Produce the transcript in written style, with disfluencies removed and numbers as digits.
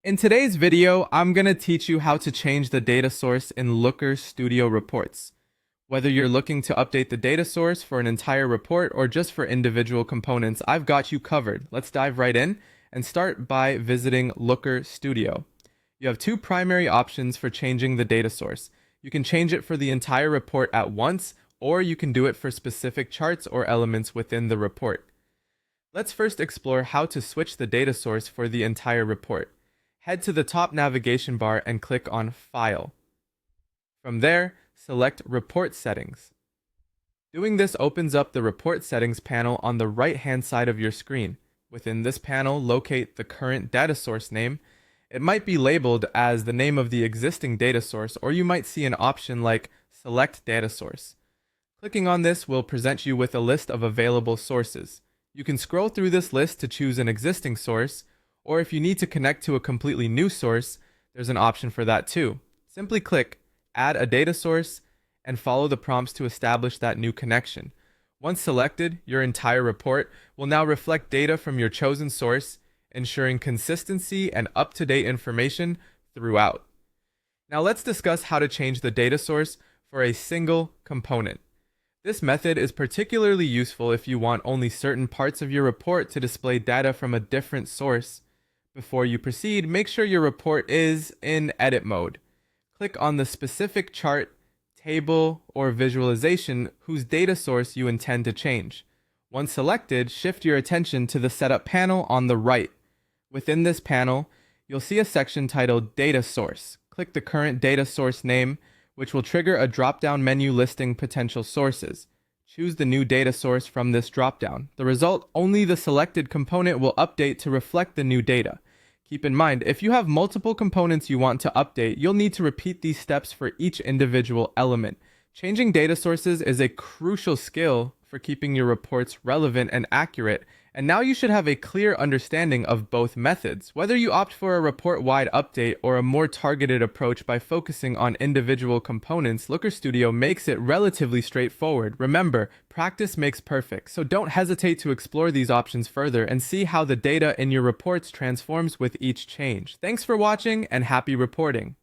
In today's video, I'm going to teach you how to change the data source in Looker Studio reports. Whether you're looking to update the data source for an entire report or just for individual components, I've got you covered. Let's dive right in and start by visiting Looker Studio. You have two primary options for changing the data source. You can change it for the entire report at once, or you can do it for specific charts or elements within the report. Let's first explore how to switch the data source for the entire report. Head to the top navigation bar and click on File. From there, select Report Settings. Doing this opens up the Report Settings panel on the right-hand side of your screen. Within this panel, locate the current data source name. It might be labeled as the name of the existing data source, or you might see an option like Select Data Source. Clicking on this will present you with a list of available sources. You can scroll through this list to choose an existing source, or if you need to connect to a completely new source, there's an option for that too. Simply click Add a Data Source and follow the prompts to establish that new connection. Once selected, your entire report will now reflect data from your chosen source, ensuring consistency and up-to-date information throughout. Now let's discuss how to change the data source for a single component. This method is particularly useful if you want only certain parts of your report to display data from a different source. Before you proceed, make sure your report is in edit mode. Click on the specific chart, table, or visualization whose data source you intend to change. Once selected, shift your attention to the setup panel on the right. Within this panel, you'll see a section titled Data Source. Click the current data source name, which will trigger a drop-down menu listing potential sources. Choose the new data source from this drop-down. The result, only the selected component will update to reflect the new data. Keep in mind, if you have multiple components you want to update, you'll need to repeat these steps for each individual element. Changing data sources is a crucial skill for keeping your reports relevant and accurate, and now you should have a clear understanding of both methods. Whether you opt for a report-wide update or a more targeted approach by focusing on individual components, Looker Studio makes it relatively straightforward. Remember, practice makes perfect, so don't hesitate to explore these options further and see how the data in your reports transforms with each change. Thanks for watching and happy reporting!